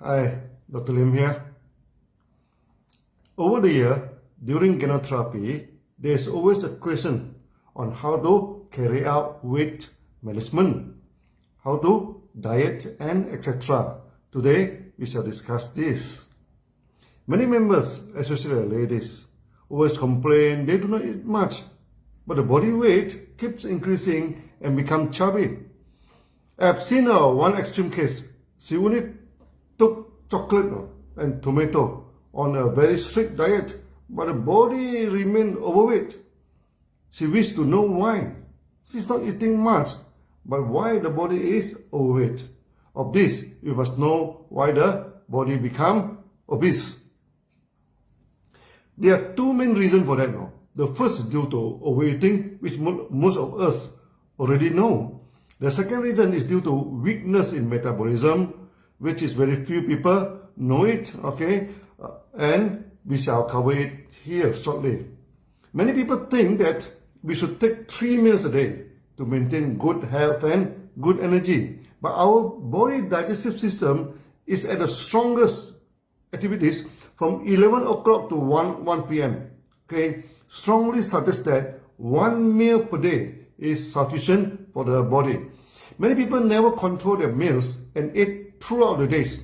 Hi, Dr. Lim here. Over the year, during gynotherapy, there is always a question on how to carry out weight management, how to diet and etc. Today, we shall discuss this. Many members, especially the ladies, always complain they do not eat much, but the body weight keeps increasing and become chubby. I have seen one extreme case. She only took chocolate and tomato on a very strict diet, but the body remained overweight. She wished to know why. She's not eating much, but why the body is overweight. Of this, we must know why the body become obese. There are two main reasons for that now. The first is due to overeating, which most of us already know. The second reason is due to weakness in metabolism, which is very few people know it, okay? And we shall cover it here shortly. Many people think that we should take 3 meals a day to maintain good health and good energy. But our body digestive system is at the strongest activities from 11 o'clock to 1 p.m. Okay, strongly suggests that 1 meal per day is sufficient for the body. Many people never control their meals and eat throughout the days.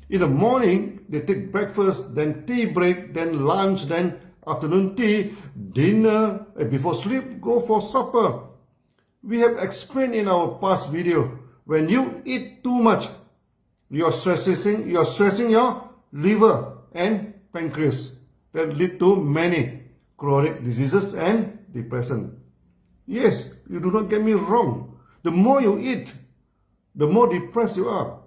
In the morning, they take breakfast, then tea break, then lunch, then afternoon tea, dinner, and before sleep, go for supper. We have explained in our past video, when you eat too much, you are stressing your liver and pancreas. That lead to many chronic diseases and depression. Yes, you do not get me wrong. The more you eat, the more depressed you are.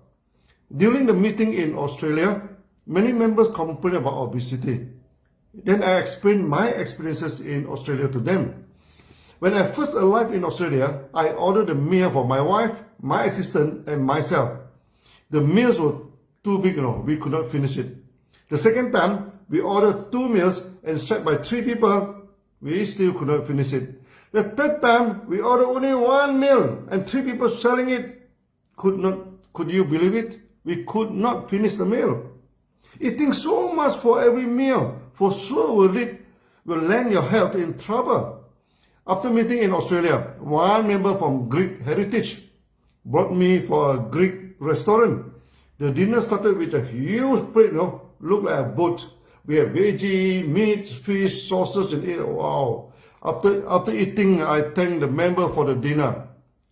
During the meeting in Australia, many members complain about obesity. Then I explained my experiences in Australia to them. When I first arrived in Australia, I ordered a meal for my wife, my assistant, and myself. The meals were too big, we could not finish it. The second time, we ordered 2 meals and shared by 3 people. We still could not finish it. The third time, we ordered only 1 meal and 3 people sharing it. Could you believe it? We could not finish the meal. Eating so much for every meal for sure will land your health in trouble. After meeting in Australia, one member from Greek heritage brought me for a Greek restaurant. The dinner started with a huge plate, looked like a boat. We had veggie, meat, fish, sauces, and it. Wow. After eating, I thanked the member for the dinner.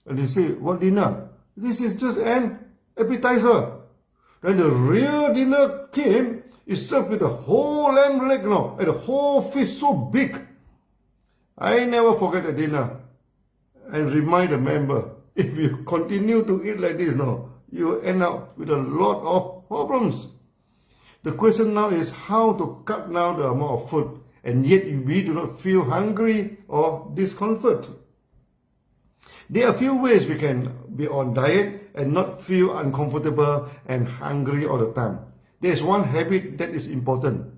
And he said, "What dinner? This is just an appetizer." Then the real dinner came. It's served with the whole lamb leg, and the whole fish so big. I never forget the dinner. And remind the member, if you continue to eat like this you will end up with a lot of problems. The question now is how to cut down the amount of food, and yet we do not feel hungry or discomfort. There are a few ways we can be on diet and not feel uncomfortable and hungry all the time. There is one habit that is important,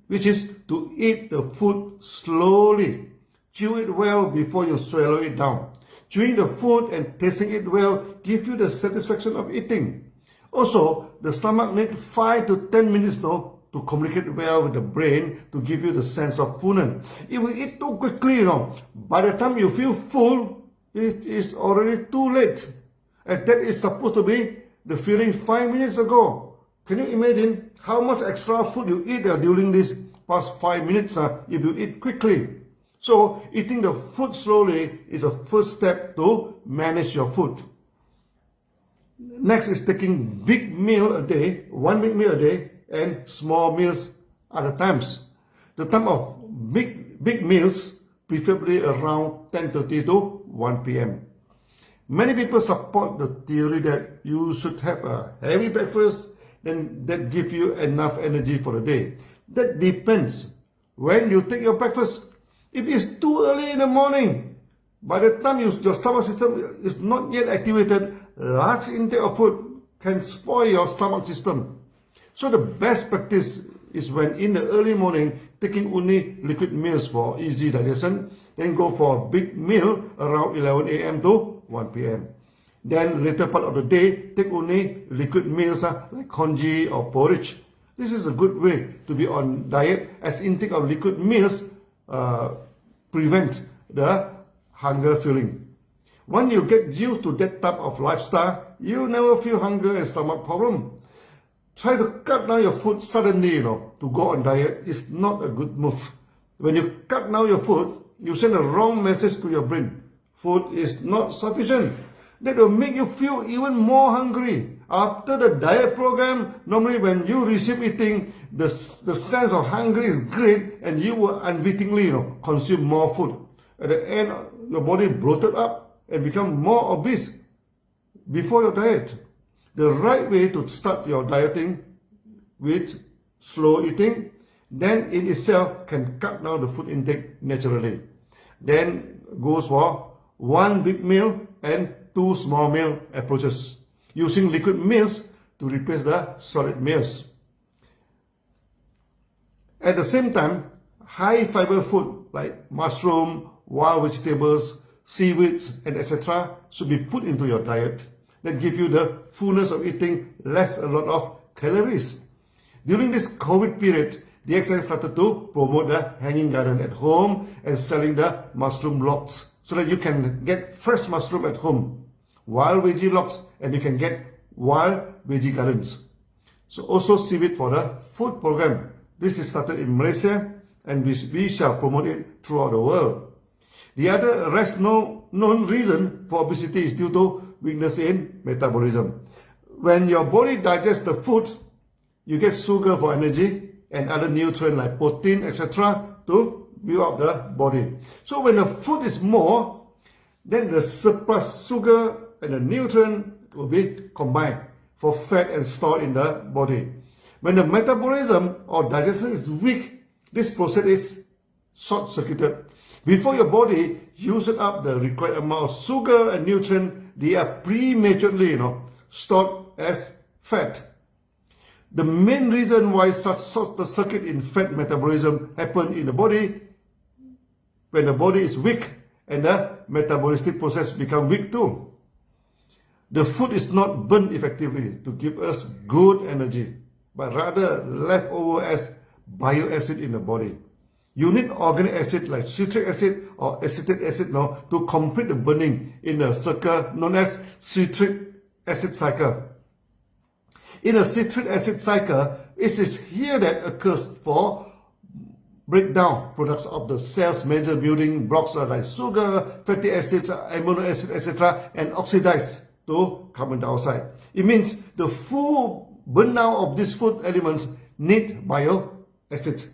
which is to eat the food slowly. Chew it well before you swallow it down. Chewing the food and tasting it well gives you the satisfaction of eating. Also, the stomach needs 5 to 10 minutes to communicate well with the brain to give you the sense of fullness. If we eat too quickly, by the time you feel full, it is already too late. And that is supposed to be the feeling 5 minutes ago. Can you imagine how much extra food you eat during these past 5 minutes if you eat quickly? So, eating the food slowly is a first step to manage your food. Next is taking big meal a day, 1 big meal a day, and small meals other times. The time of big meals, preferably around 10:30 to 1 p.m. Many people support the theory that you should have a heavy breakfast, then that gives you enough energy for the day. That depends when you take your breakfast. If it's too early in the morning, by the time your stomach system is not yet activated, large intake of food can spoil your stomach system. So the best practice is when in the early morning, taking only liquid meals for easy digestion, then go for a big meal around 11 a.m. to 1 p.m. Then later part of the day, take only liquid meals like congee or porridge. This is a good way to be on diet, as intake of liquid meals prevent the hunger feeling. When you get used to that type of lifestyle, you never feel hunger and stomach problem. Try to cut down your food suddenly, to go on diet is not a good move. When you cut down your food, you send a wrong message to your brain. Food is not sufficient. That will make you feel even more hungry. After the diet program, normally when you receive eating, the sense of hunger is great and you will unwittingly consume more food. At the end, your body bloated up and become more obese before your diet. The right way to start your dieting with slow eating, then in itself can cut down the food intake naturally. Then goes for one big meal and two small meal approaches, using liquid meals to replace the solid meals. At the same time, high fiber food like mushroom, wild vegetables, seaweeds, and etc. should be put into your diet. That give you the fullness of eating less a lot of calories. During this COVID period, the DXN started to promote the hanging garden at home and selling the mushroom logs so that you can get fresh mushroom at home, wild veggie logs, and you can get wild veggie gardens. So also seaweed for the food program. This is started in Malaysia and we shall promote it throughout the world. The other known reason for obesity is due to weakness in metabolism. When your body digests the food, you get sugar for energy and other nutrients like protein, etc. to build up the body. So when the food is more, then the surplus sugar and the nutrient will be combined for fat and stored in the body. When the metabolism or digestion is weak, this process is short-circuited. Before your body uses up the required amount of sugar and nutrient, they are prematurely stored as fat. The main reason why such short-circuit in fat metabolism happens in the body, when the body is weak and the metabolistic process becomes weak too. The food is not burned effectively to give us good energy, but rather left over as bioacid in the body. You need organic acid like citric acid or acetic acid to complete the burning in a circle known as citric acid cycle. In a citric acid cycle, it is here that occurs for breakdown products of the cell's major building blocks like sugar, fatty acids, amino acid, etc. and oxidize to carbon dioxide. It means the full burn-down of these food elements need bioacid.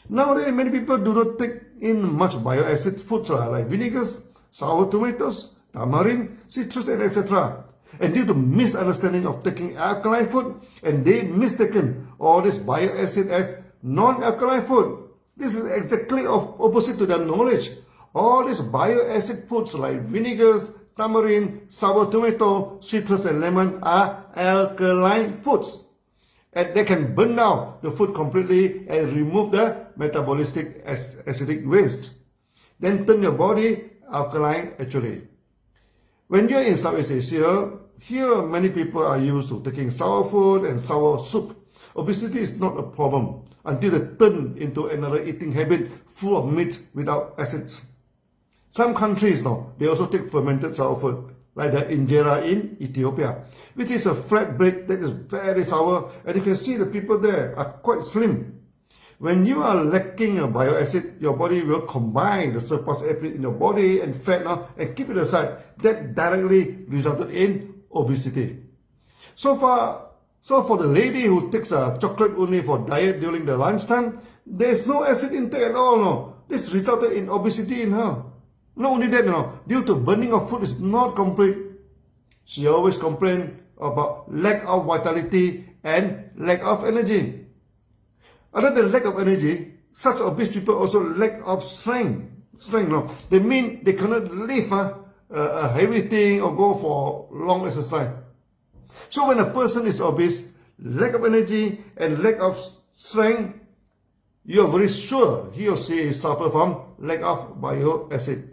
Nowadays, many people do not take in much bioacid foods like vinegars, sour tomatoes, tamarind, citrus, and etc. And due to misunderstanding of taking alkaline food, and they mistaken all this bioacid as non-alkaline food. This is exactly opposite to their knowledge. All these bioacid foods like vinegars, tamarind, sour tomato, citrus, and lemon are alkaline foods. And they can burn down the food completely and remove the metabolistic acidic waste. Then turn your body alkaline actually. When you're in Southeast Asia, here many people are used to taking sour food and sour soup. Obesity is not a problem until they turn into another eating habit full of meat without acids. Some countries they also take fermented sour food, like the injera in Ethiopia, which is a flat bread that is very sour, and you can see the people there are quite slim. When you are lacking a bioacid, your body will combine the surplus acid in your body and fat and keep it aside. That directly resulted in obesity. So for the lady who takes chocolate only for diet during the lunchtime, there is no acid intake at all. This resulted in obesity in her. Not only that, due to burning of food is not complete. She always complained about lack of vitality and lack of energy. Other than lack of energy, such obese people also lack of strength. They mean they cannot lift a heavy thing or go for long exercise. So when a person is obese, lack of energy and lack of strength, you are very sure he or she suffers from lack of bioacid.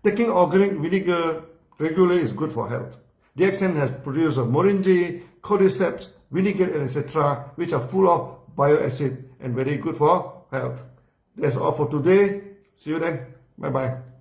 Taking organic vinegar regularly is good for health. DXN has produced moringa, cordyceps, vinegar, and etc., which are full of bioacid and very good for health. That's all for today. See you then. Bye-bye.